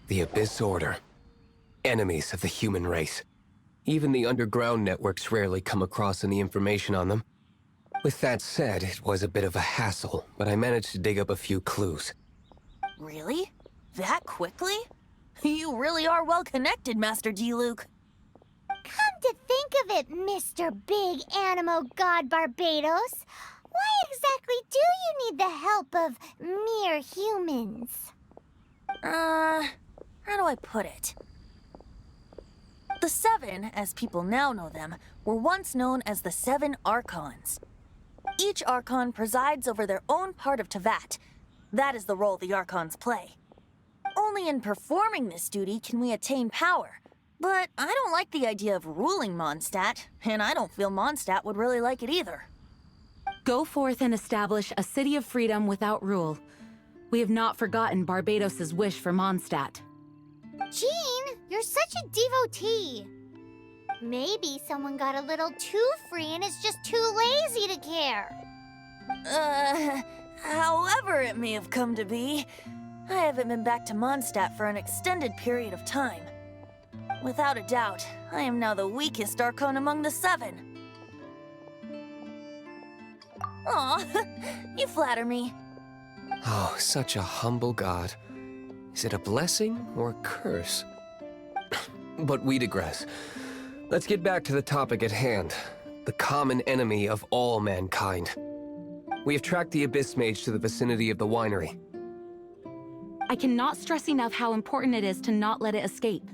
The Abyss Order. Enemies of the human race. Even the underground networks rarely come across any information on them. With that said, it was a bit of a hassle, but I managed to dig up a few clues. Really? That quickly? You really are well connected, Master D-Luke. Come to think of it, Mr. Big Animo God Barbados, why exactly do you need the help of mere humans? How do I put it? The Seven, as people now know them, were once known as the Seven Archons. Each Archon presides over their own part of Teyvat. That is the role the Archons play. Only in performing this duty can we attain power. But I don't like the idea of ruling Mondstadt, and I don't feel Mondstadt would really like it either. Go forth and establish a city of freedom without rule. We have not forgotten Barbados' wish for Mondstadt. Jean, you're such a devotee. Maybe someone got a little too free and is just too lazy to care. However it may have come to be, I haven't been back to Mondstadt for an extended period of time. Without a doubt, I am now the weakest Archon among the Seven. Aw, you flatter me. Oh, such a humble god. Is it a blessing or a curse? But we digress. Let's get back to the topic at hand. The common enemy of all mankind. We have tracked the Abyss Mage to the vicinity of the winery. I cannot stress enough how important it is to not let it escape.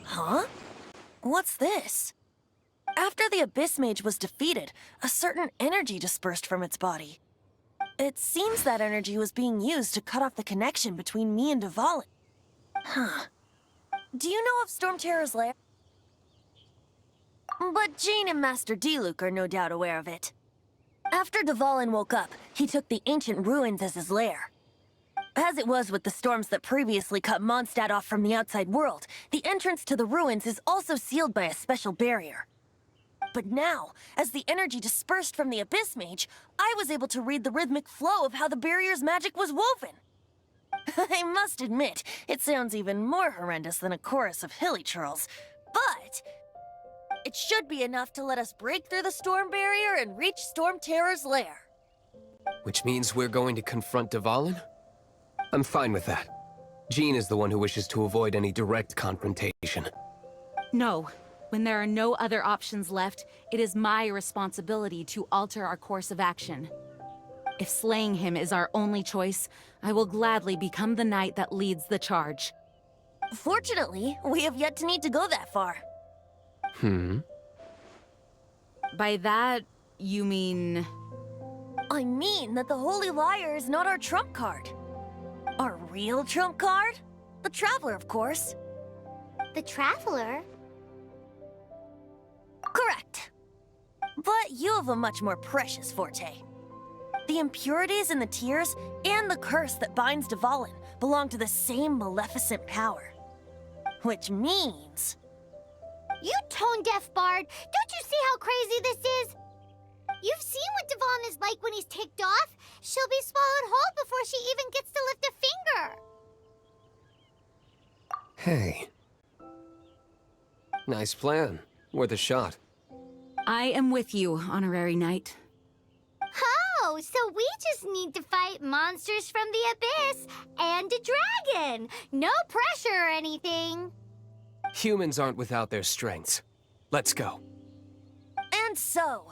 Huh? What's this? After the Abyss Mage was defeated, a certain energy dispersed from its body. It seems that energy was being used to cut off the connection between me and Dvalin. Huh. Do you know of Storm Terror's lair? But Jean and Master D-Luke are no doubt aware of it. After Dvalin woke up, he took the ancient ruins as his lair. As it was with the storms that previously cut Mondstadt off from the outside world, the entrance to the ruins is also sealed by a special barrier. But now, as the energy dispersed from the Abyss Mage, I was able to read the rhythmic flow of how the barrier's magic was woven. I must admit, it sounds even more horrendous than a chorus of hilly churls, but it should be enough to let us break through the storm barrier and reach Storm Terror's lair. Which means we're going to confront Dvalin? I'm fine with that. Jean is the one who wishes to avoid any direct confrontation. No. When there are no other options left, it is my responsibility to alter our course of action. If slaying him is our only choice, I will gladly become the knight that leads the charge. Fortunately, we have yet to need to go that far. By that, you mean... I mean that the Holy Liar is not our trump card. Our real trump card? The Traveler, of course. The Traveler? Correct. But you have a much more precious forte. The impurities in the tears and the curse that binds Dvalin belong to the same maleficent power. Which means... You tone-deaf bard! Don't you see how crazy this is? You've seen what Dvalin is like when he's ticked off. She'll be swallowed whole before she even gets to lift a finger. Hey. Nice plan. Worth a shot. I am with you, Honorary Knight. Oh, so we just need to fight monsters from the abyss and a dragon. No pressure or anything. Humans aren't without their strengths. Let's go. And so...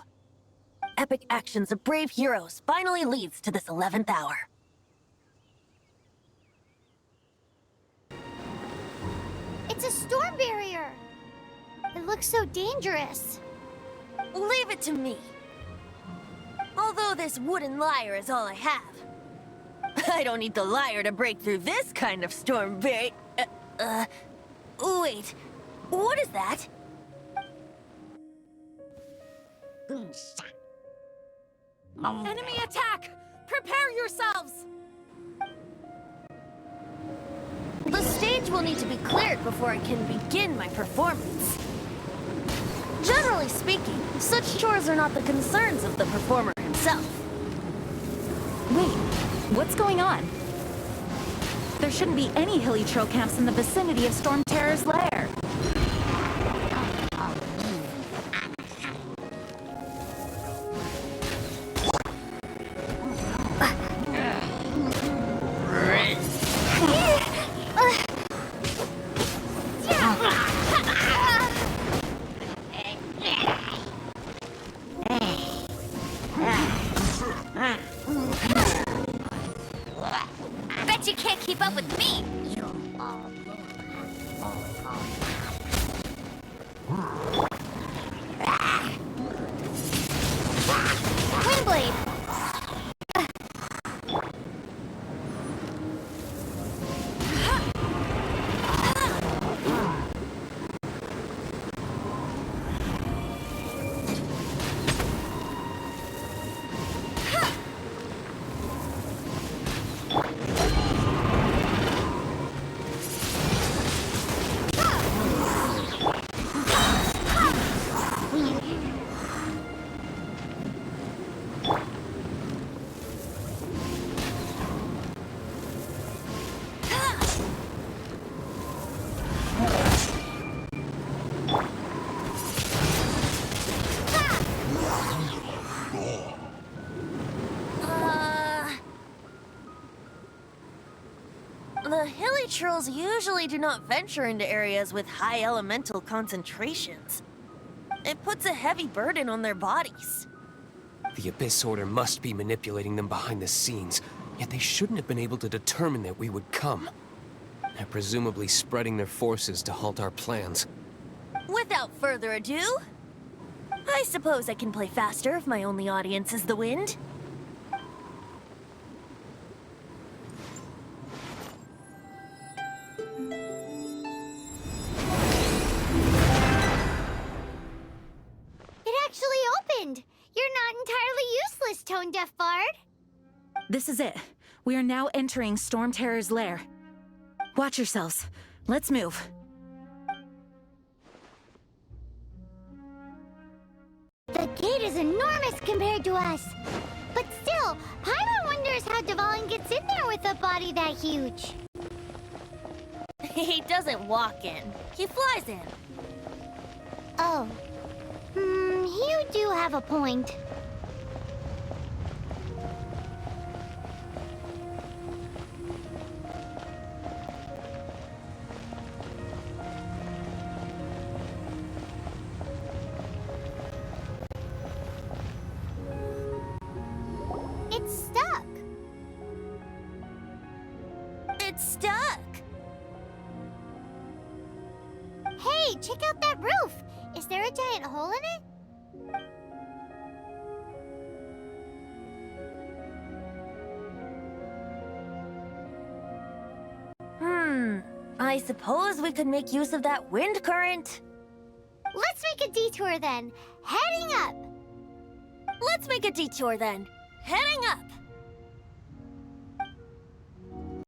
epic actions of brave heroes finally leads to this 11th hour. It's a storm barrier. It looks so dangerous. Leave it to me. Although this wooden lyre is all I have. I don't need the lyre to break through this kind of storm barrier. Wait, what is that? Enemy attack! Prepare yourselves! The stage will need to be cleared before I can begin my performance. Generally speaking, such chores are not the concerns of the performer himself. Wait, what's going on? There shouldn't be any hilly trail camps in the vicinity of Storm Terror's lair. Bet you can't keep up with me! Windblade! The hilly trolls usually do not venture into areas with high elemental concentrations. It puts a heavy burden on their bodies. The Abyss Order must be manipulating them behind the scenes, yet they shouldn't have been able to determine that we would come. They're presumably spreading their forces to halt our plans. Without further ado, I suppose I can play faster if my only audience is the wind. It actually opened! You're not entirely useless, tone-deaf bard. This is it. We are now entering Storm Terror's lair. Watch yourselves. Let's move. The gate is enormous compared to us. But still, Paimon wonders how Dvalin gets in there with a body that huge. He doesn't walk in. He flies in. Oh. You do have a point. It's stuck. It's stuck! Hey, check out that roof! Is there a giant hole in it? I suppose we could make use of that wind current. Let's make a detour then. Heading up! Let's make a detour then. Heading up!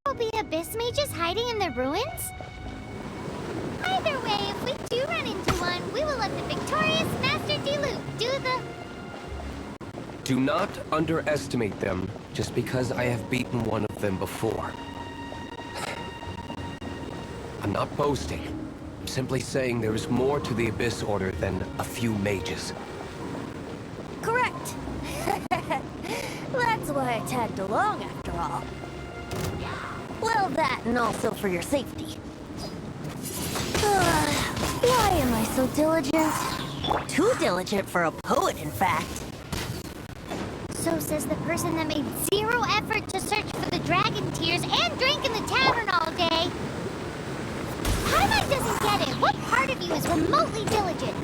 Will be abyss mages hiding in the ruins? Either way, if we do run into one, we will let the victorious Master Diluc do the... Do not underestimate them just because I have beaten one of them before. I'm not boasting. I'm simply saying there is more to the Abyss Order than a few mages. Correct. That's why I tagged along after all. Well, that and also for your safety. Why am I so diligent? Too diligent for a poet, in fact. So says the person that made zero effort to search for the dragon tears and drank in the tavern all day. Paimon doesn't get it. What part of you is remotely diligent?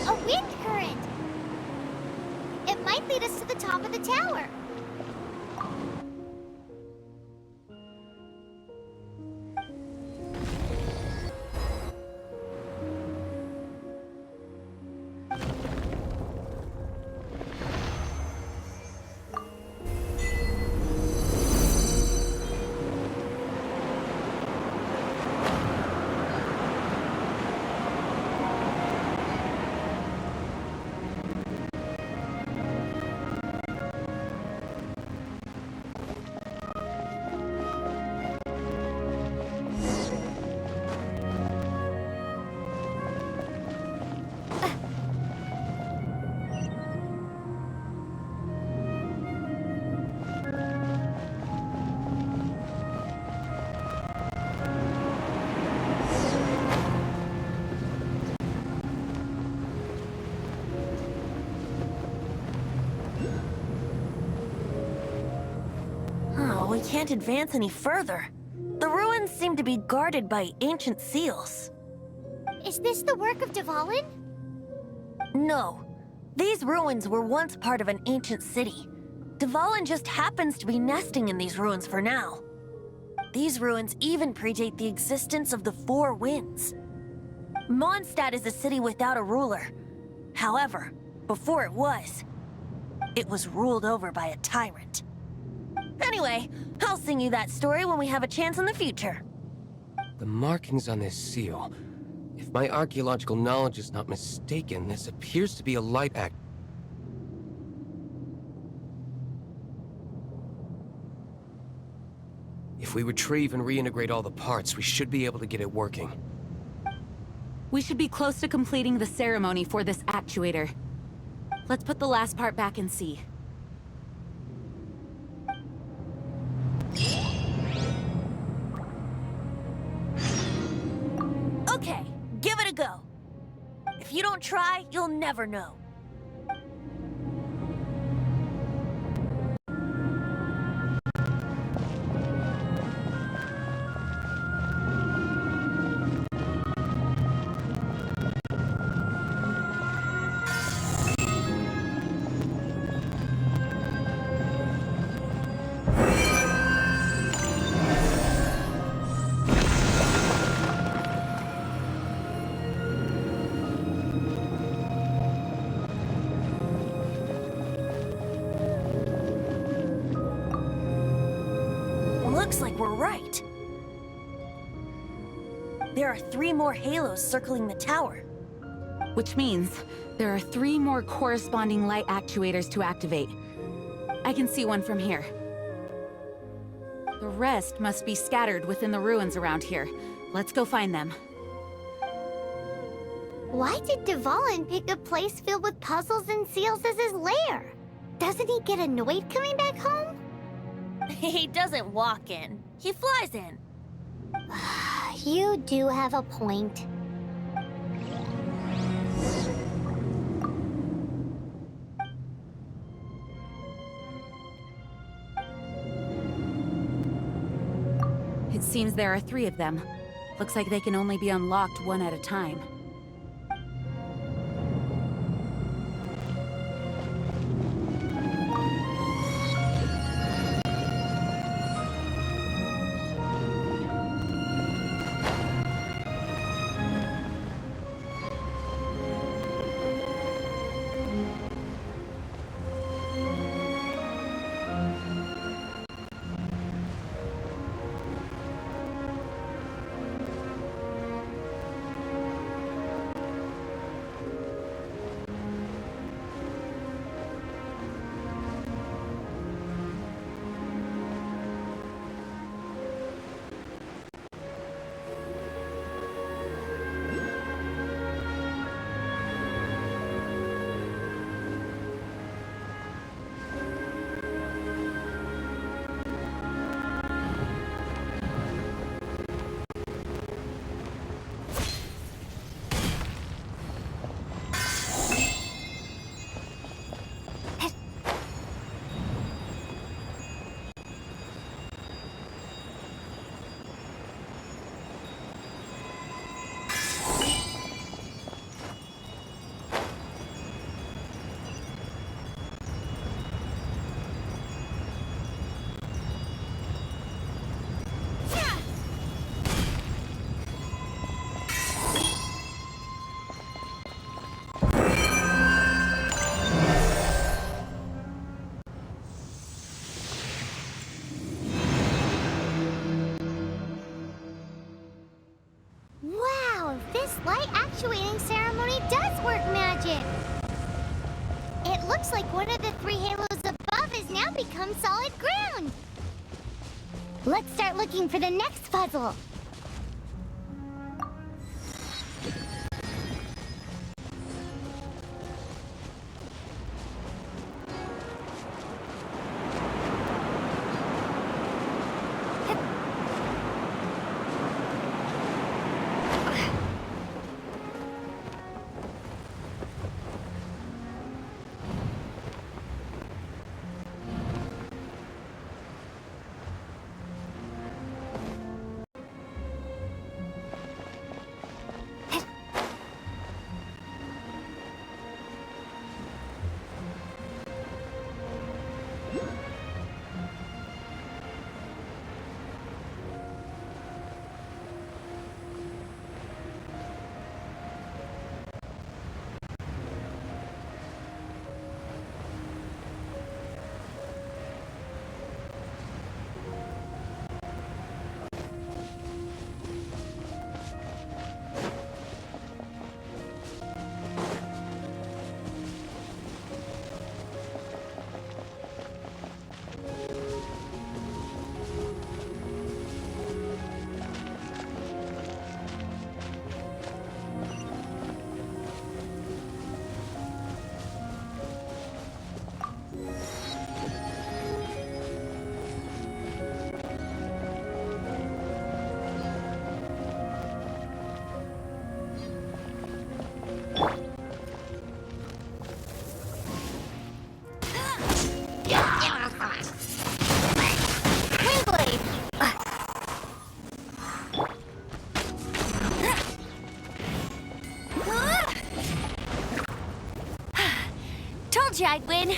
A wind current! It might lead us to the top of the tower. We can't advance any further. The ruins seem to be guarded by ancient seals. Is this the work of Dvalin? No. These ruins were once part of an ancient city. Dvalin just happens to be nesting in these ruins for now. These ruins even predate the existence of the Four Winds. Mondstadt is a city without a ruler. However, before it was ruled over by a tyrant. Anyway, I'll sing you that story when we have a chance in the future. The markings on this seal. If my archaeological knowledge is not mistaken, this appears to be a light act. If we retrieve and reintegrate all the parts, we should be able to get it working. We should be close to completing the ceremony for this actuator. Let's put the last part back and see. Okay, give it a go. If you don't try, you'll never know. Looks like we're right. There are 3 more halos circling the tower. Which means there are 3 more corresponding light actuators to activate. I can see one from here. The rest must be scattered within the ruins around here. Let's go find them. Why did Dvalin pick a place filled with puzzles and seals as his lair? Doesn't he get annoyed coming back home? He doesn't walk in. He flies in. You do have a point. It seems there are 3 of them. Looks like they can only be unlocked one at a time. actuating ceremony does work magic! It looks like one of the 3 halos above has now become solid ground! Let's start looking for the next puzzle! Told you I'd win.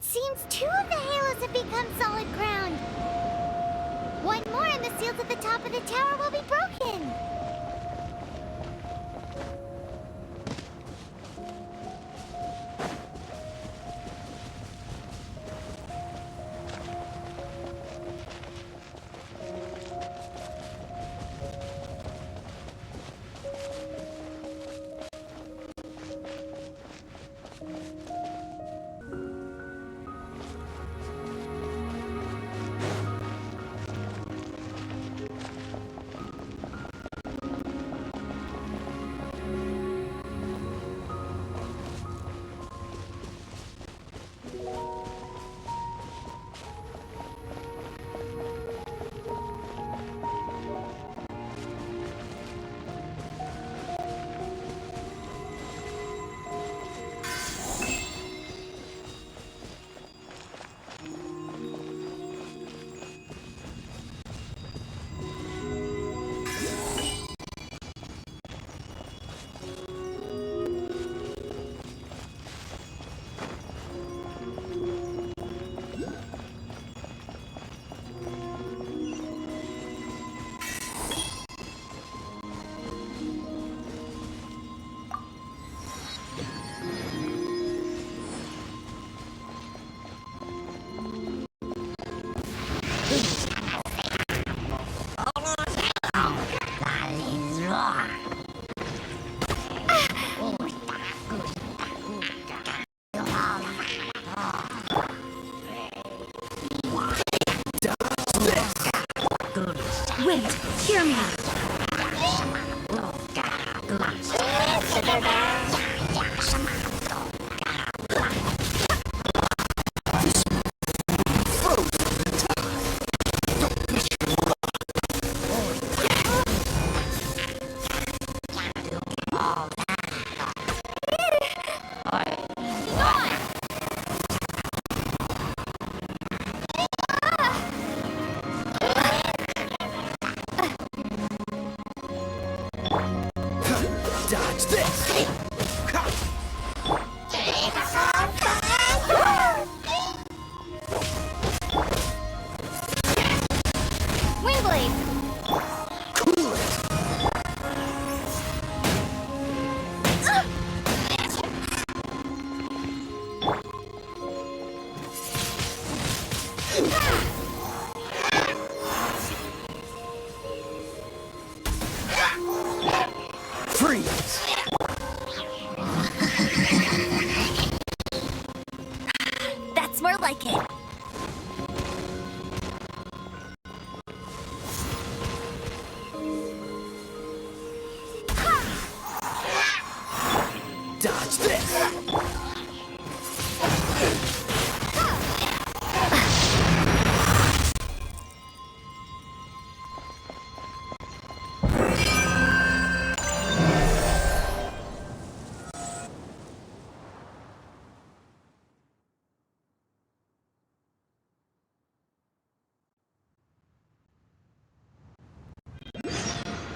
It seems 2 of the halos have become solid ground. One more and the seals at the top of the tower will be broken. Wait, hear me. Dodge this! Windblade! Cool it! Freeze! That's more like it. Dodge this!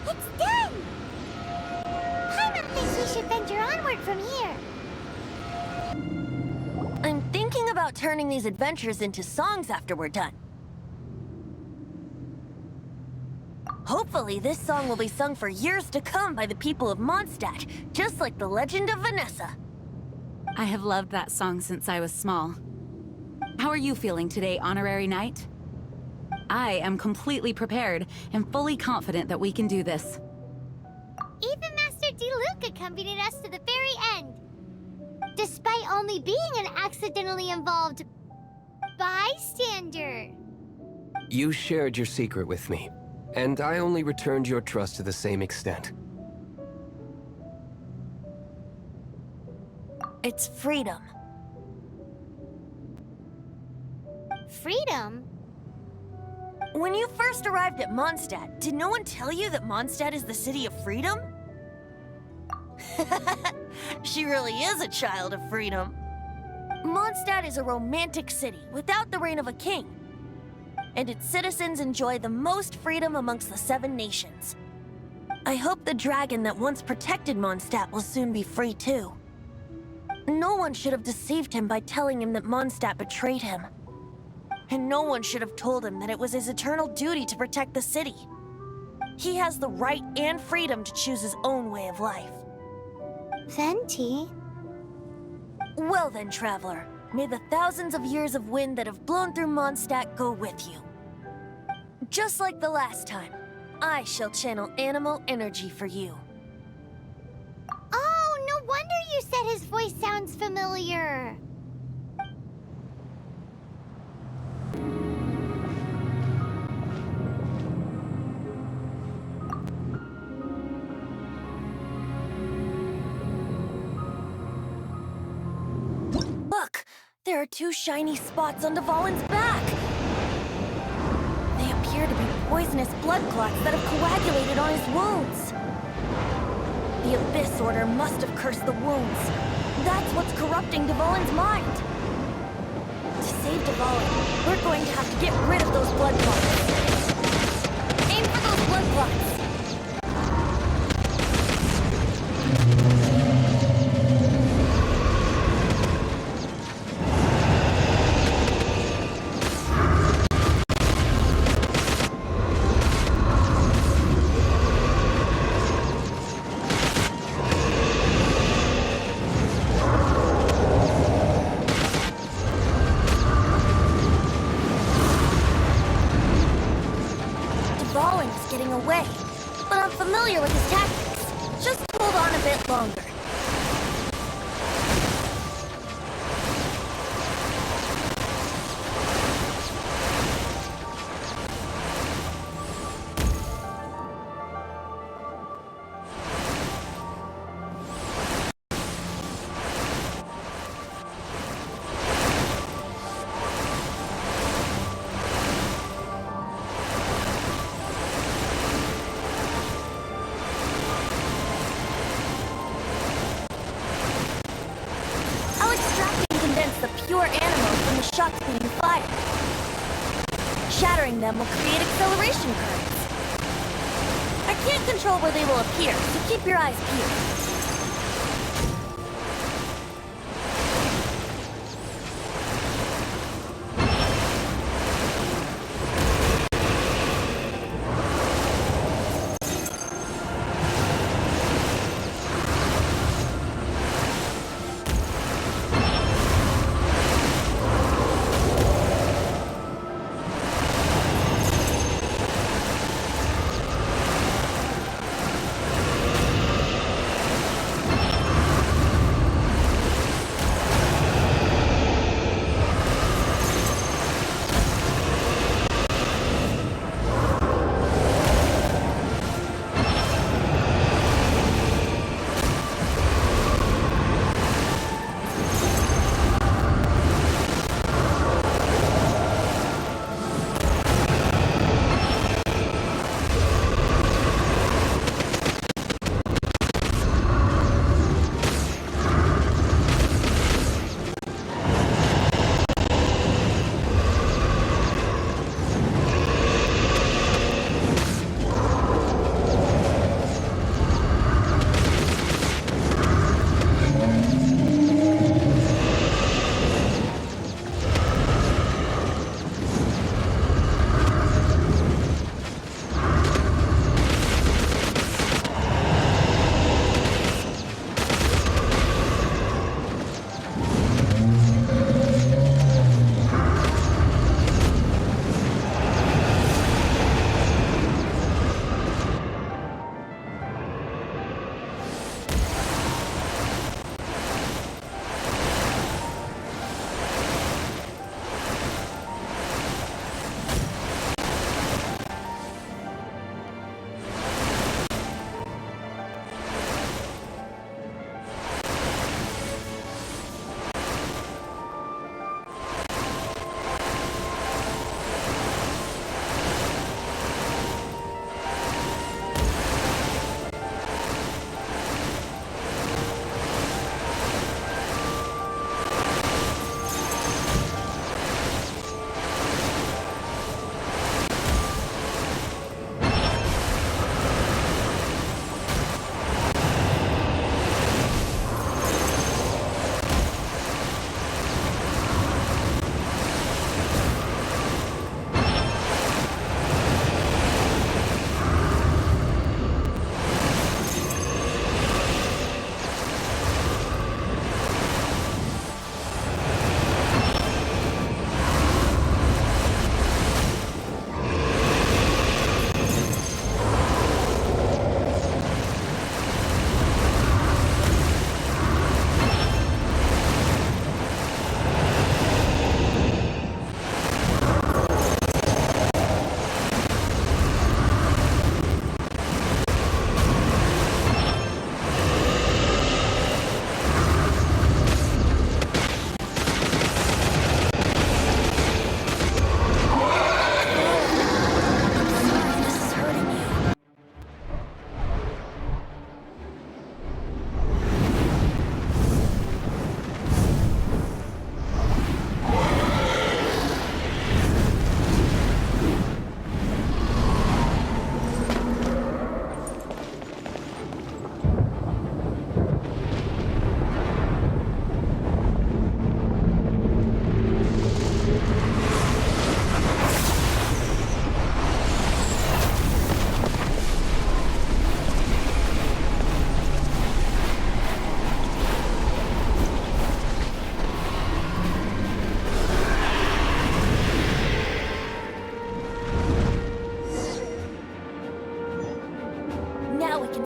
It's done! Paimon thinks we should venture onward from here. I'm thinking about turning these adventures into songs after we're done. Hopefully, this song will be sung for years to come by the people of Mondstadt, just like the legend of Vanessa. I have loved that song since I was small. How are you feeling today, Honorary Knight? I am completely prepared and fully confident that we can do this. Even Master Diluc accompanied us to the very end. Despite only being an accidentally involved bystander. You shared your secret with me, and I only returned your trust to the same extent. It's freedom. Freedom? When you first arrived at Mondstadt, did no one tell you that Mondstadt is the city of freedom? She really is a child of freedom. Mondstadt is a romantic city without the reign of a king. And its citizens enjoy the most freedom amongst the 7 nations. I hope the dragon that once protected Mondstadt will soon be free too. No one should have deceived him by telling him that Mondstadt betrayed him. And no one should have told him that it was his eternal duty to protect the city. He has the right and freedom to choose his own way of life. Venti? Well then, Traveler, may the thousands of years of wind that have blown through Mondstadt go with you. Just like the last time, I shall channel animal energy for you. Oh, no wonder you said his voice sounds familiar. Look! There are two shiny spots on Dvalin's back! They appear to be poisonous blood clots that have coagulated on his wounds. The Abyss Order must have cursed the wounds. That's what's corrupting Dvalin's mind. To save Dvalin, we're going to have to get rid of those blood clots. Aim for those blood clots! Away, but I'm familiar with his tactics. Just hold on a bit longer. Shattering them will create acceleration currents. I can't control where they will appear, so keep your eyes peeled.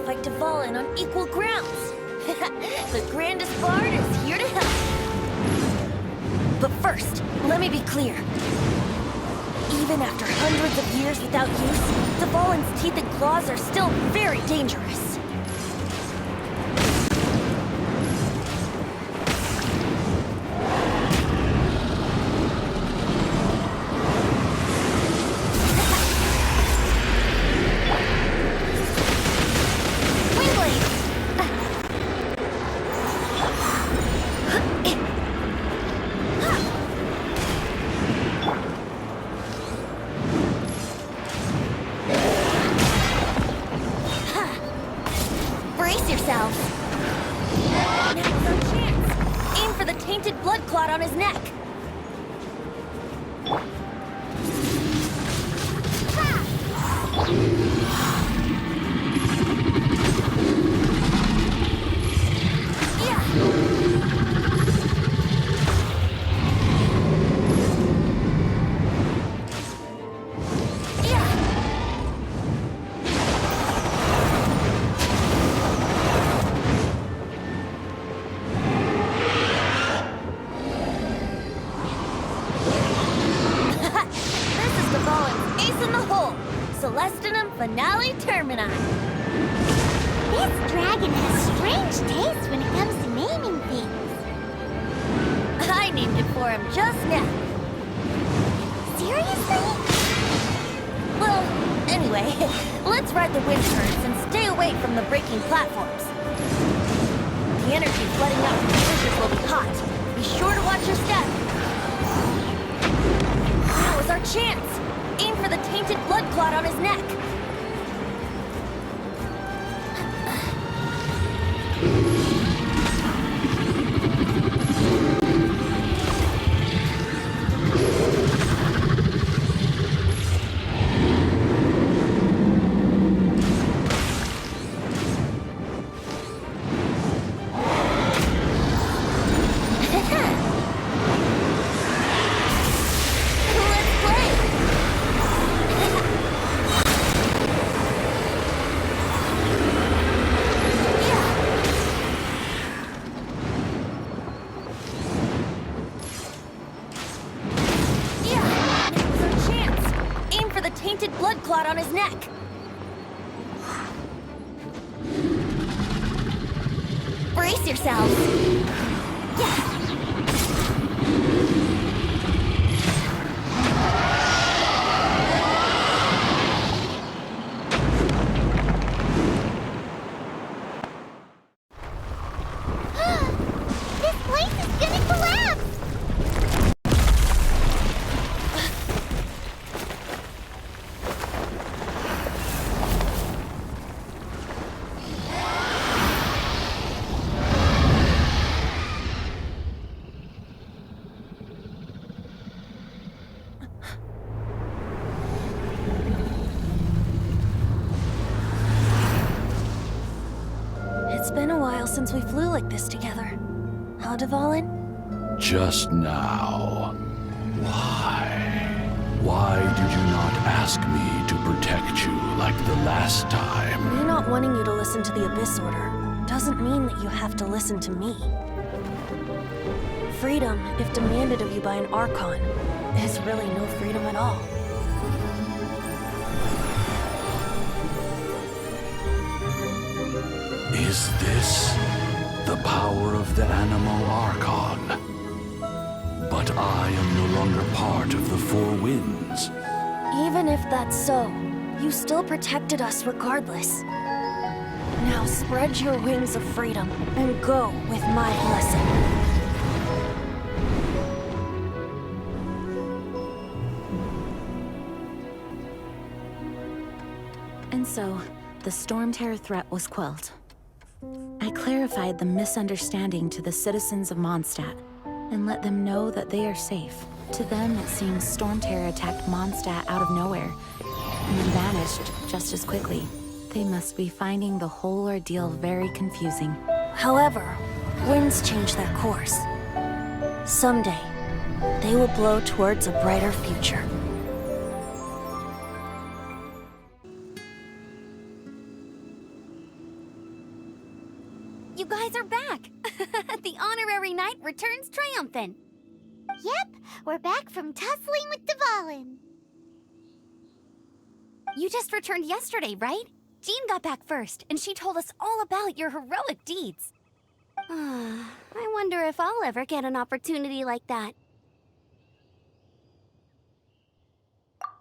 fight Dvalin on equal grounds. The grandest bard is here to help. But first, let me be clear. Even after hundreds of years without use, Dvalin's teeth and claws are still very dangerous. Finale Termini. This dragon has strange taste when it comes to naming things. I named it for him just now. Seriously? Well, anyway, let's ride the wind currents and stay away from the breaking platforms. The energy flooding out from the fissures will be hot. Be sure to watch your step. Now is our chance. Aim for the tainted blood clot on his neck. Clot on his neck. Brace yourselves. Yeah. This place is gonna collapse. It's been a while since we flew like this together. Huh, Dvalin? Just now. Why? Why did you not ask me to protect you like the last time? Me not wanting you to listen to the Abyss Order doesn't mean that you have to listen to me. Freedom, if demanded of you by an Archon, is really no freedom at all. Is this the power of the Animo Archon? But I am no longer part of the Four Winds. Even if that's so, you still protected us regardless. Now spread your wings of freedom and go with my blessing. And so, the Storm Terror threat was quelled. I clarified the misunderstanding to the citizens of Mondstadt, and let them know that they are safe. To them, it seems Storm Terror attacked Mondstadt out of nowhere, and then vanished just as quickly. They must be finding the whole ordeal very confusing. However, winds change their course. Someday, they will blow towards a brighter future. You guys are back! The honorary knight returns triumphant. Yep, we're back from tussling with Dvalin. You just returned yesterday, right? Jean got back first, and she told us all about your heroic deeds. I wonder if I'll ever get an opportunity like that.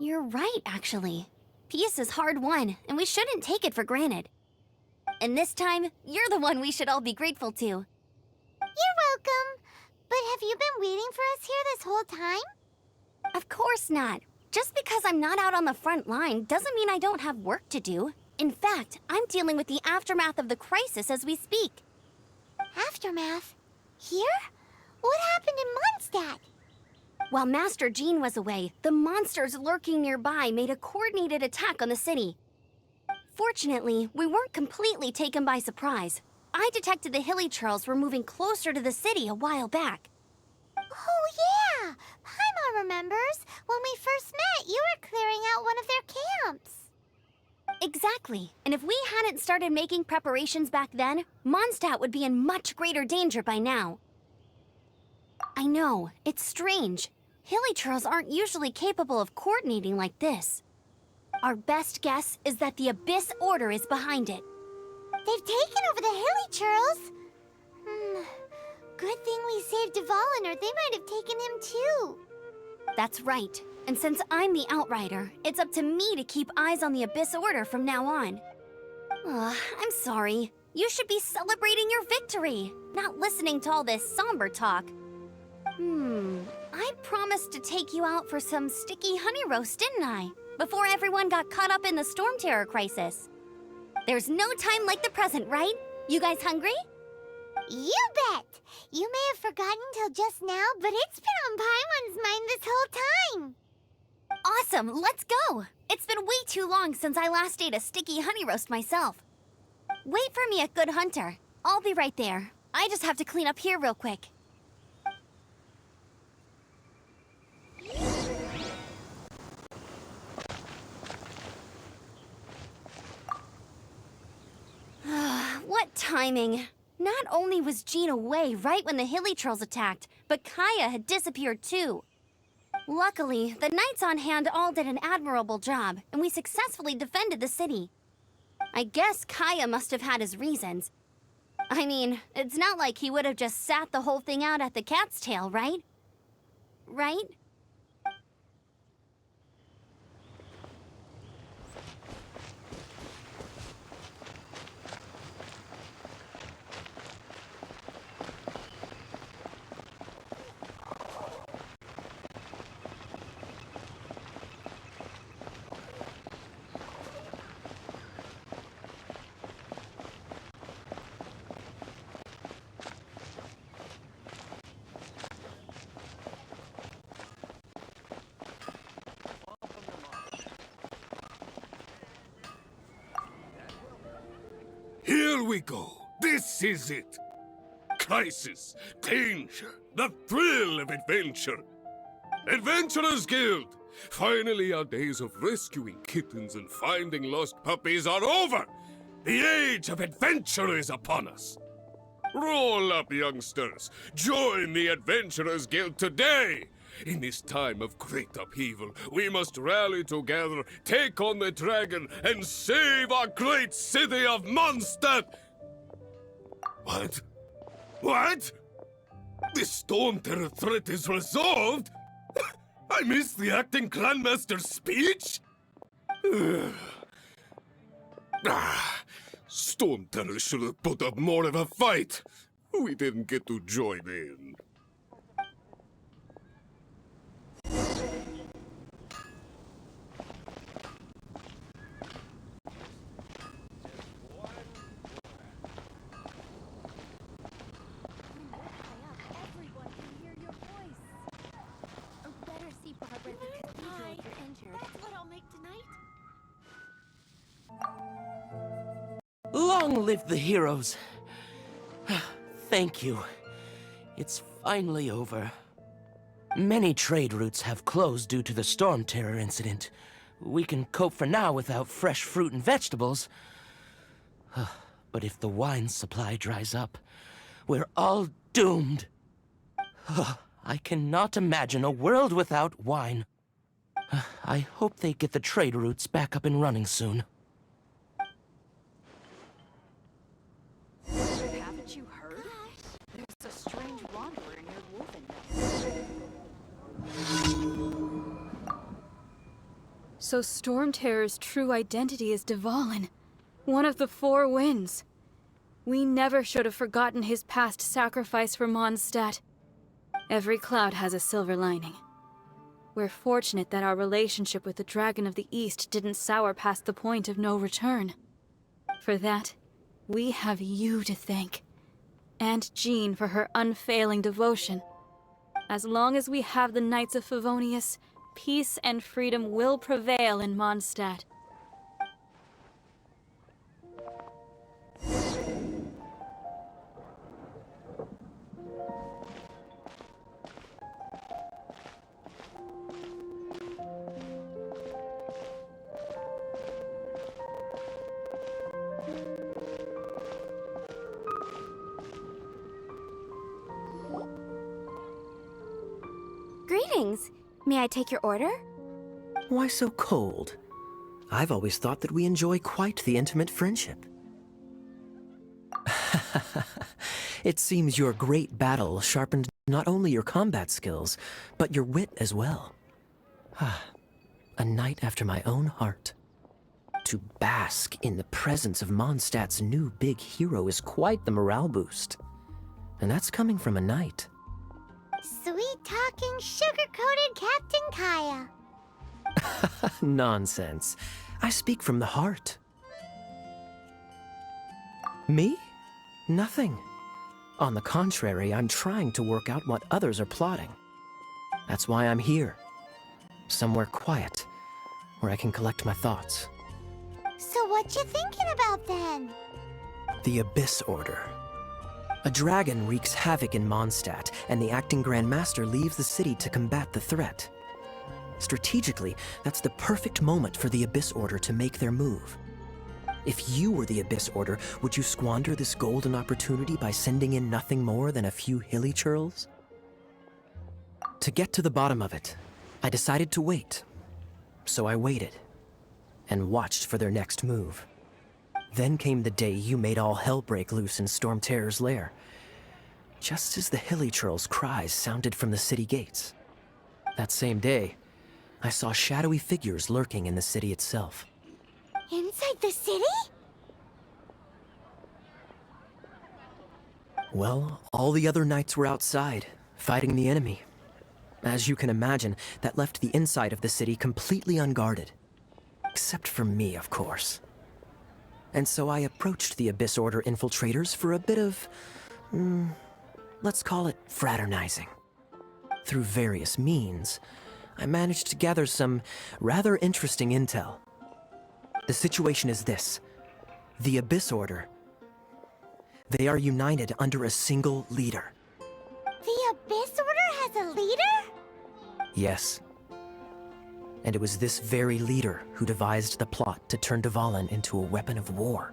You're right, actually. Peace is hard won, and we shouldn't take it for granted. And this time, you're the one we should all be grateful to. You're welcome. But have you been waiting for us here this whole time? Of course not. Just because I'm not out on the front line doesn't mean I don't have work to do. In fact, I'm dealing with the aftermath of the crisis as we speak. Aftermath? Here? What happened in Mondstadt? While Master Jean was away, the monsters lurking nearby made a coordinated attack on the city. Fortunately, we weren't completely taken by surprise. I detected the Hilly Churls were moving closer to the city a while back. Oh, yeah! Paimon remembers. When we first met, you were clearing out one of their camps. Exactly. And if we hadn't started making preparations back then, Mondstadt would be in much greater danger by now. I know, it's strange. Hilly Churls aren't usually capable of coordinating like this. Our best guess is that the Abyss Order is behind it. They've taken over the Hilly Churls. Good thing we saved Dvalin, or they might have taken him too. That's right. And since I'm the Outrider, it's up to me to keep eyes on the Abyss Order from now on. I'm sorry. You should be celebrating your victory, not listening to all this somber talk. I promised to take you out for some sticky honey roast, didn't I? Before everyone got caught up in the Storm Terror crisis. There's no time like the present, right? You guys hungry? You bet! You may have forgotten till just now, but it's been on Paimon's mind this whole time. Awesome, let's go! It's been way too long since I last ate a sticky honey roast myself. Wait for me at Good Hunter. I'll be right there. I just have to clean up here real quick. What timing! Not only was Jean away right when the Hilly Trolls attacked, but Kaya had disappeared too. Luckily, the knights on hand all did an admirable job, and we successfully defended the city. I guess Kaya must have had his reasons. I mean, it's not like he would have just sat the whole thing out at the cat's tail, right? Right? Here we go. This is it. Crisis, danger, the thrill of adventure. Adventurers Guild! Finally, our days of rescuing kittens and finding lost puppies are over! The age of adventure is upon us! Roll up, youngsters! Join the Adventurers Guild today! In this time of great upheaval, we must rally together, take on the dragon, and save our great city of Mondstadt! What? What? The Storm Terror threat is resolved? I missed the acting clanmaster's speech? Storm Terror should have put up more of a fight. We didn't get to join in. Long live the heroes. Thank you. It's finally over. Many trade routes have closed due to the Storm Terror incident. We can cope for now without fresh fruit and vegetables. But if the wine supply dries up, we're all doomed. I cannot imagine a world without wine. I hope they get the trade routes back up and running soon. Haven't you heard? There's a strange wanderer near Wolfen. So Storm Terror's true identity is Dvalin, one of the Four Winds. We never should have forgotten his past sacrifice for Mondstadt. Every cloud has a silver lining. We're fortunate that our relationship with the Dragon of the East didn't sour past the point of no return. For that, we have you to thank. And Jean for her unfailing devotion. As long as we have the Knights of Favonius, peace and freedom will prevail in Mondstadt. Greetings. May I take your order? Why so cold? I've always thought that we enjoy quite the intimate friendship. It seems your great battle sharpened not only your combat skills, but your wit as well. A knight after my own heart. To bask in the presence of Mondstadt's new big hero is quite the morale boost. And that's coming from a knight. Sweet-talking, sugar-coated Captain Kaya. Nonsense. I speak from the heart. Me? Nothing. On the contrary, I'm trying to work out what others are plotting. That's why I'm here. Somewhere quiet, where I can collect my thoughts. So what you thinking about then? The Abyss Order. A dragon wreaks havoc in Mondstadt, and the acting Grand Master leaves the city to combat the threat. Strategically, that's the perfect moment for the Abyss Order to make their move. If you were the Abyss Order, would you squander this golden opportunity by sending in nothing more than a few hilly churls? To get to the bottom of it, I decided to wait. So I waited, and watched for their next move. Then came the day you made all hell break loose in Storm Terror's lair. Just as the hilly churls' cries sounded from the city gates. That same day, I saw shadowy figures lurking in the city itself. Inside the city? Well, all the other knights were outside, fighting the enemy. As you can imagine, that left the inside of the city completely unguarded. Except for me, of course. And so I approached the Abyss Order infiltrators for a bit of, let's call it fraternizing. Through various means, I managed to gather some rather interesting intel. The situation is this. The Abyss Order, they are united under a single leader. The Abyss Order has a leader? Yes. And it was this very leader who devised the plot to turn Dvalin into a weapon of war.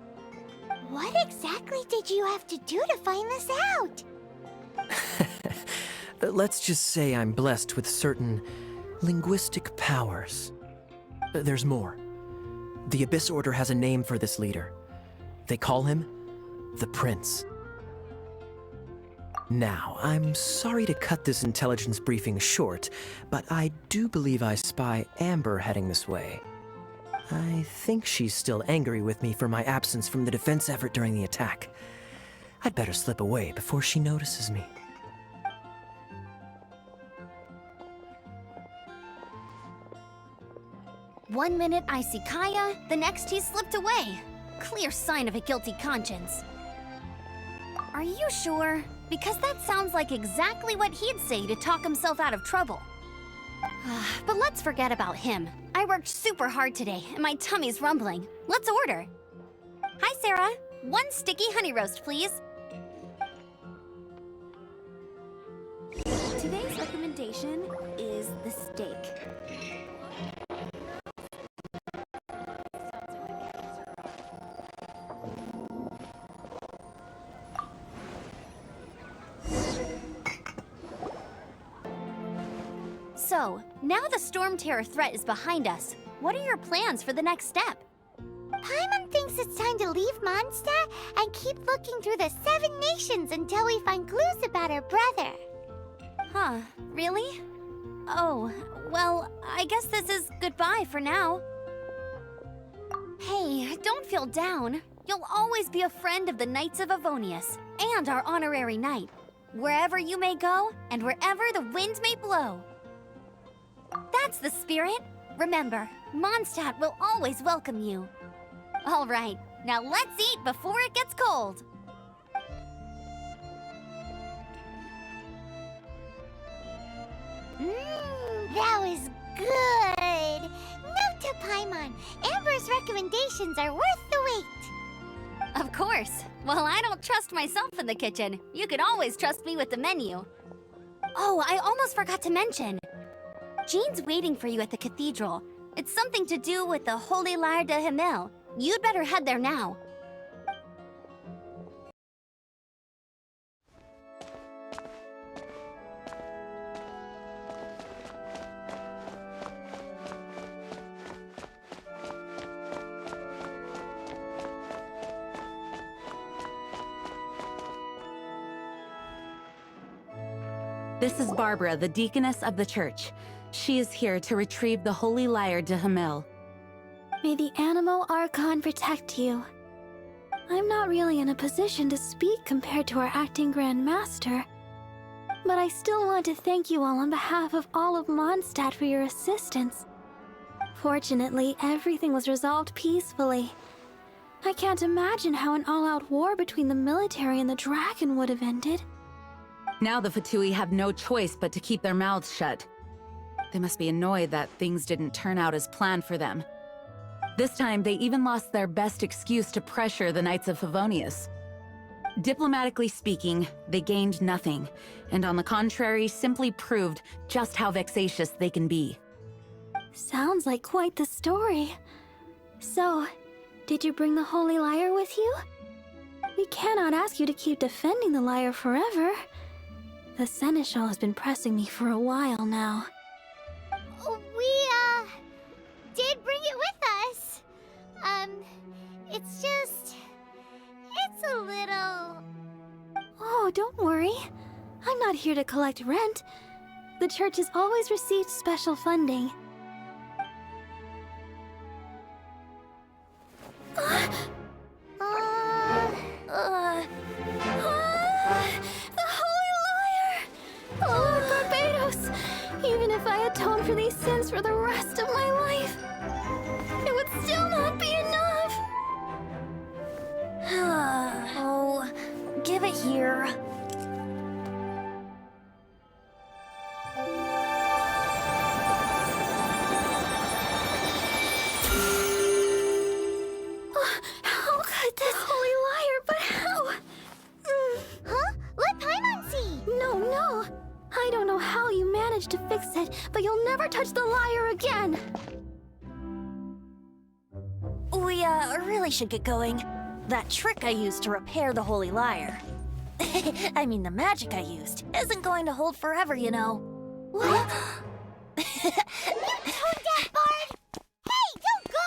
What exactly did you have to do to find this out? Let's just say I'm blessed with certain linguistic powers. There's more. The Abyss Order has a name for this leader. They call him the Prince. Now, I'm sorry to cut this intelligence briefing short, but I do believe I spy Amber heading this way. I think she's still angry with me for my absence from the defense effort during the attack. I'd better slip away before she notices me. One minute I see Kaya, the next he's slipped away. Clear sign of a guilty conscience. Are you sure? Because that sounds like exactly what he'd say to talk himself out of trouble. But let's forget about him. I worked super hard today, and my tummy's rumbling. Let's order. Hi, Sarah. 1 sticky honey roast, please. Today's recommendation is the steak. So, now the Storm Terror threat is behind us. What are your plans for the next step? Paimon thinks it's time to leave Mondstadt and keep looking through the 7 nations until we find clues about her brother. Huh, really? Oh, well, I guess this is goodbye for now. Hey, don't feel down. You'll always be a friend of the Knights of Avonius, and our honorary knight. Wherever you may go, and wherever the wind may blow. That's the spirit. Remember, Mondstadt will always welcome you. All right, now let's eat before it gets cold. That was good. Note to Paimon, Amber's recommendations are worth the wait. Of course. Well, I don't trust myself in the kitchen. You can always trust me with the menu. Oh, I almost forgot to mention. Jean's waiting for you at the cathedral. It's something to do with the Holy Lyre de Himmel. You'd better head there now. This is Barbara, the deaconess of the church. She is here to retrieve the Holy Lyre de Himmel. May the Animo Archon protect you. I'm not really in a position to speak compared to our acting Grand Master, but I still want to thank you all on behalf of all of Mondstadt for your assistance. Fortunately, everything was resolved peacefully. I can't imagine how an all-out war between the military and the dragon would have ended. Now the Fatui have no choice but to keep their mouths shut. They must be annoyed that things didn't turn out as planned for them. This time, they even lost their best excuse to pressure the Knights of Favonius. Diplomatically speaking, they gained nothing, and on the contrary, simply proved just how vexatious they can be. Sounds like quite the story. So, did you bring the Holy Lyre with you? We cannot ask you to keep defending the lyre forever. The Seneschal has been pressing me for a while now. We, did bring it with us. It's a little... Oh, don't worry. I'm not here to collect rent. The church has always received special funding. The Holy Lyre! Lord Barbados! Even if I atone for these sins for the rest of my life, it would still not be enough! Oh, give it here. How could this Holy Lyre, but how? Huh? Let Paimon see! No. I don't know how you managed to fix it, but you'll never touch the lyre again! We, really should get going. That trick I used to repair the Holy Lyre. I mean, the magic I used isn't going to hold forever, you know. What? You tone deaf, Bard! Hey, don't go!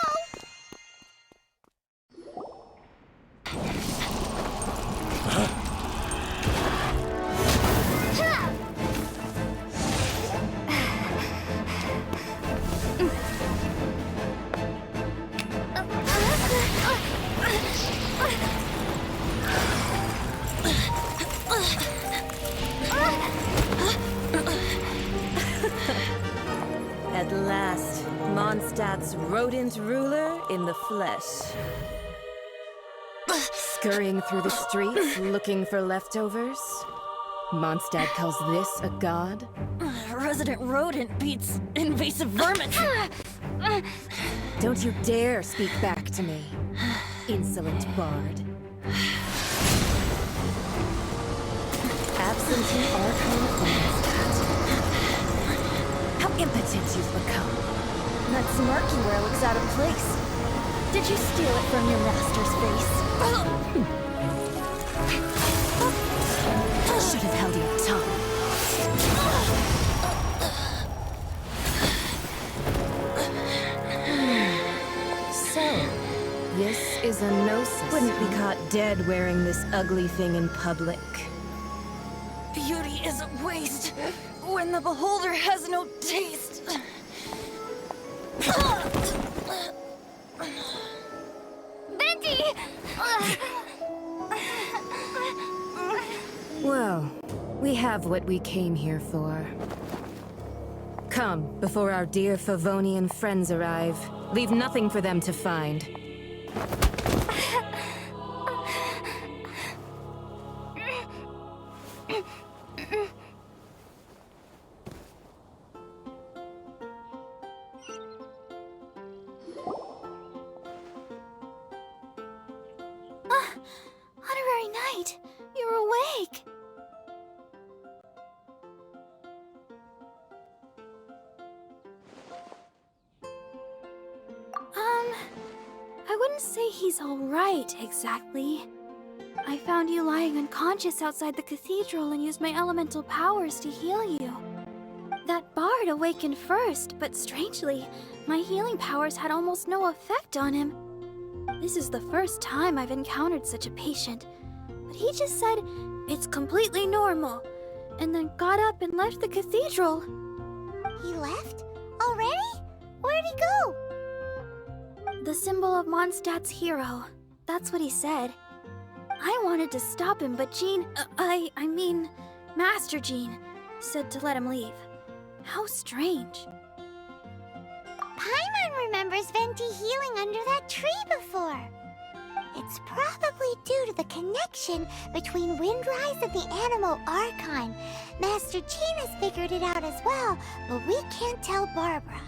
At last, Mondstadt's rodent ruler in the flesh. Scurrying through the streets looking for leftovers? Mondstadt calls this a god? Resident rodent beats invasive vermin. Don't you dare speak back to me, insolent bard. Absentee Archon of Mondstadt. How impotent you've become. That smirky wear looks out of place. Did you steal it from your master's face? Should have held your tongue. This is a gnosis. Wouldn't be caught dead wearing this ugly thing in public. Beauty is a waste when the beholder has no taste. Venti! Well, we have what we came here for. Come, before our dear Favonian friends arrive. Leave nothing for them to find. Honorary Knight, you're awake. I wouldn't say he's all right, exactly. I found you lying unconscious outside the cathedral and used my elemental powers to heal you. That bard awakened first, but strangely, my healing powers had almost no effect on him. This is the first time I've encountered such a patient, but he just said it's completely normal, and then got up and left the cathedral. He left? Already? Where'd he go? The symbol of Mondstadt's hero. That's what he said. I wanted to stop him, but I mean, Master Jean, said to let him leave. How strange. Paimon remembers Venti healing under that tree before. It's probably due to the connection between Windrise and the animal Archon. Master Jean has figured it out as well, but we can't tell Barbara.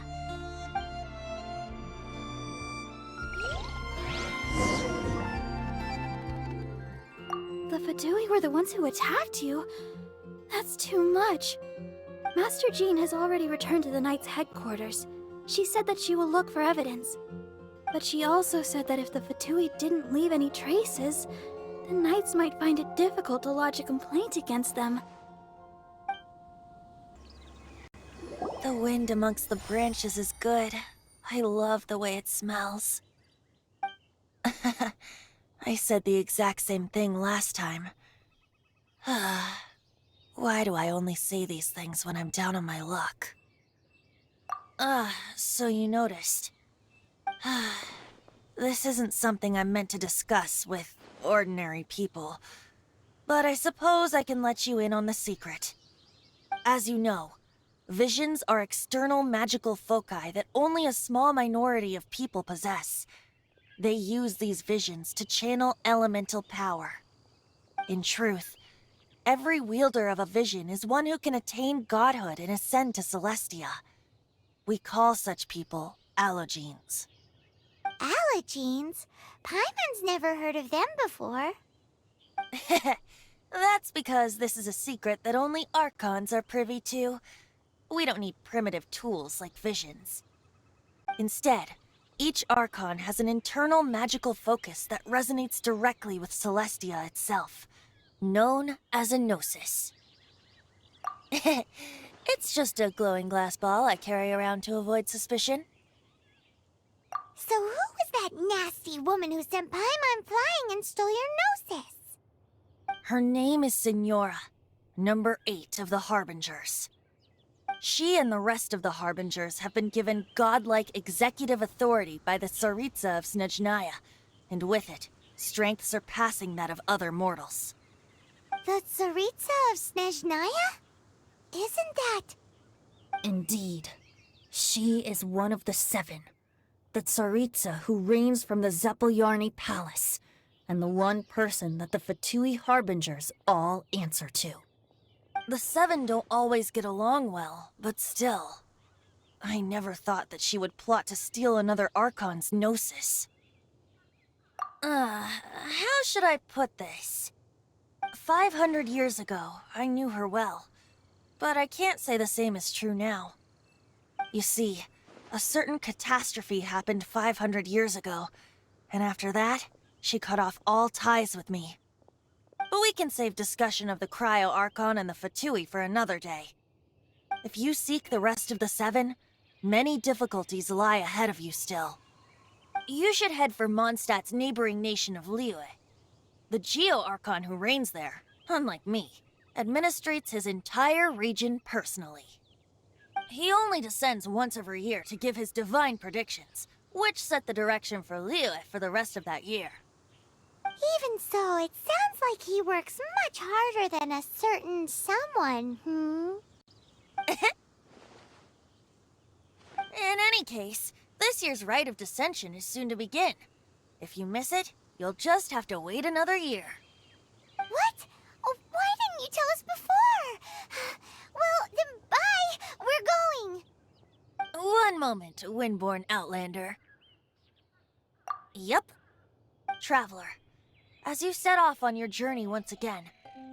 The Fatui were the ones who attacked you? That's too much. Master Jean has already returned to the Knight's headquarters. She said that she will look for evidence. But she also said that if the Fatui didn't leave any traces, the Knights might find it difficult to lodge a complaint against them. The wind amongst the branches is good. I love the way it smells. I said the exact same thing last time. Why do I only say these things when I'm down on my luck? So you noticed. This isn't something I'm meant to discuss with ordinary people, but I suppose I can let you in on the secret. As you know, visions are external magical foci that only a small minority of people possess. They use these visions to channel elemental power. In truth, every wielder of a vision is one who can attain godhood and ascend to Celestia. We call such people allogenes. Allogenes? Paimon's never heard of them before. That's because this is a secret that only Archons are privy to. We don't need primitive tools like visions. Instead, each Archon has an internal magical focus that resonates directly with Celestia itself, known as a gnosis. It's just a glowing glass ball I carry around to avoid suspicion. So who was that nasty woman who sent Paimon flying and stole your gnosis? Her name is Signora, number 8 of the Harbingers. She and the rest of the Harbingers have been given godlike executive authority by the Tsaritsa of Snezhnaya, and with it, strength surpassing that of other mortals. The Tsaritsa of Snezhnaya? Isn't that... Indeed. She is one of the 7. The Tsaritsa who reigns from the Zeppeljárny Palace, and the one person that the Fatui Harbingers all answer to. The 7 don't always get along well, but still. I never thought that she would plot to steal another Archon's gnosis. How should I put this? 500 years ago, I knew her well, but I can't say the same is true now. You see, a certain catastrophe happened 500 years ago, and after that, she cut off all ties with me. But we can save discussion of the Cryo Archon and the Fatui for another day. If you seek the rest of the 7, many difficulties lie ahead of you still. You should head for Mondstadt's neighboring nation of Liyue. The Geo-Archon who reigns there, unlike me, administrates his entire region personally. He only descends once every year to give his divine predictions, which set the direction for Liyue for the rest of that year. Even so, it sounds like he works much harder than a certain someone, In any case, this year's Rite of Descension is soon to begin. If you miss it, you'll just have to wait another year. What? Oh, why didn't you tell us before? Well, then bye! We're going! One moment, Windborn Outlander. Yep. Traveler, as you set off on your journey once again,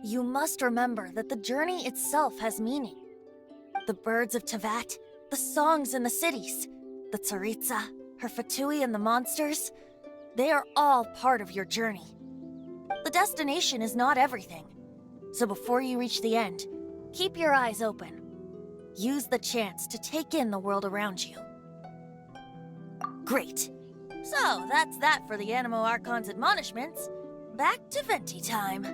you must remember that the journey itself has meaning. The birds of Tevat, the songs in the cities, the Tsaritsa, her Fatui and the monsters, they are all part of your journey. The destination is not everything, so before you reach the end, keep your eyes open. Use the chance to take in the world around you. Great. So, that's that for the Animo Archon's admonishments. Back to Venti time.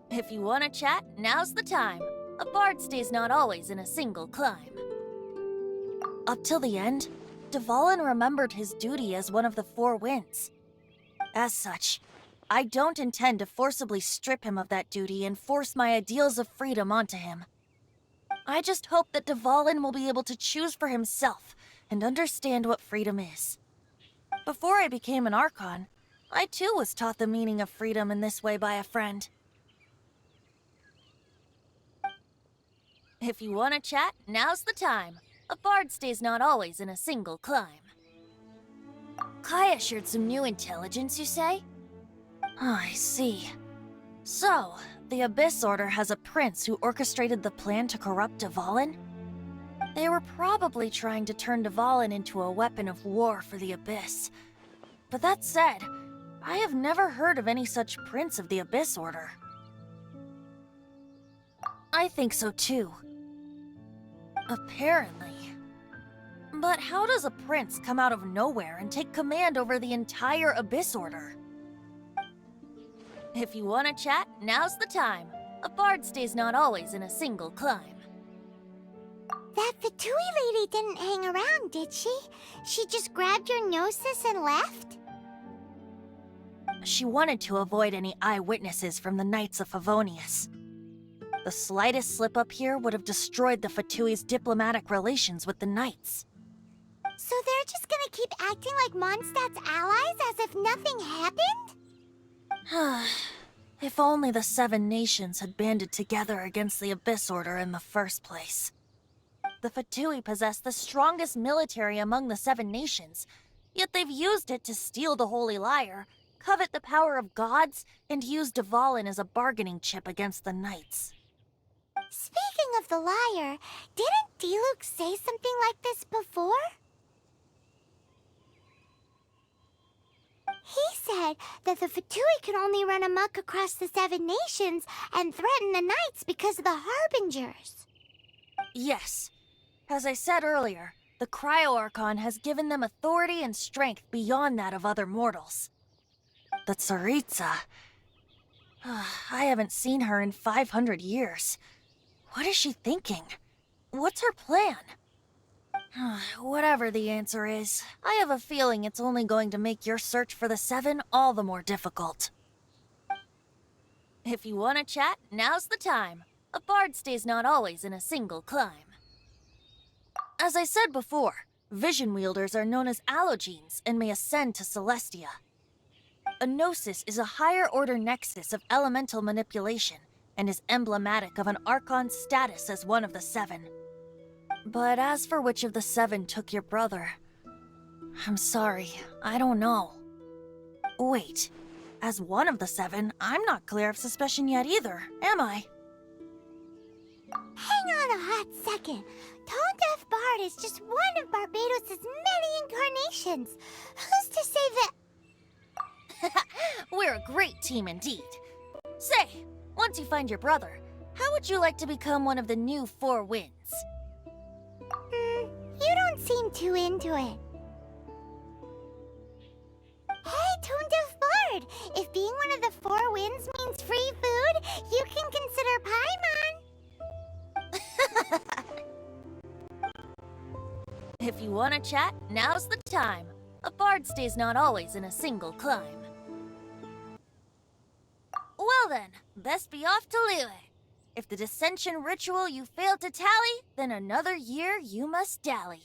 If you want to chat, now's the time. A bard stays not always in a single climb. Up till the end, Dvalin remembered his duty as one of the Four Winds. As such, I don't intend to forcibly strip him of that duty and force my ideals of freedom onto him. I just hope that Dvalin will be able to choose for himself and understand what freedom is. Before I became an Archon, I too was taught the meaning of freedom in this way by a friend. If you want to chat, now's the time. A bard stays not always in a single climb. Kaya shared some new intelligence, you say? Oh, I see. So, the Abyss Order has a prince who orchestrated the plan to corrupt Dvalin? They were probably trying to turn Dvalin into a weapon of war for the Abyss. But that said, I have never heard of any such prince of the Abyss Order. I think so too. Apparently. But how does a prince come out of nowhere and take command over the entire Abyss Order? If you want to chat, now's the time. A bard stays not always in a single climb. That Fatui lady didn't hang around, did she? She just grabbed your gnosis and left? She wanted to avoid any eyewitnesses from the Knights of Favonius. The slightest slip-up here would have destroyed the Fatui's diplomatic relations with the Knights. So they're just gonna keep acting like Mondstadt's allies as if nothing happened? If only the Seven Nations had banded together against the Abyss Order in the first place. The Fatui possess the strongest military among the Seven Nations, yet they've used it to steal the Holy Lyre, covet the power of gods, and use Dvalin as a bargaining chip against the Knights. Speaking of the lyre, didn't Diluc say something like this before? He said that the Fatui could only run amok across the Seven Nations and threaten the Knights because of the Harbingers. Yes. As I said earlier, the Cryo-Archon has given them authority and strength beyond that of other mortals. The Tsaritsa... I haven't seen her in 500 years. What is she thinking? What's her plan? Whatever the answer is, I have a feeling it's only going to make your search for the Seven all the more difficult. If you want to chat, now's the time. A bard stays not always in a single climb. As I said before, vision wielders are known as allogenes and may ascend to Celestia. A gnosis is a higher-order nexus of elemental manipulation and is emblematic of an Archon's status as one of the Seven. But as for which of the Seven took your brother, I'm sorry, I don't know. Wait, as one of the Seven, I'm not clear of suspicion yet either, am I? Hang on a hot second. Tone Deaf Bard is just one of Barbados' many incarnations. Who's to say that... We're a great team indeed. Say, once you find your brother, how would you like to become one of the new Four Winds? You seem too into it. Hey, Tuned of Bard! If being one of the 4 winds means free food, you can consider Paimon. If you want to chat, now's the time. A bard stays not always in a single climb. Well then, best be off to Liyue. If the dissension ritual you failed to tally, then another year you must dally.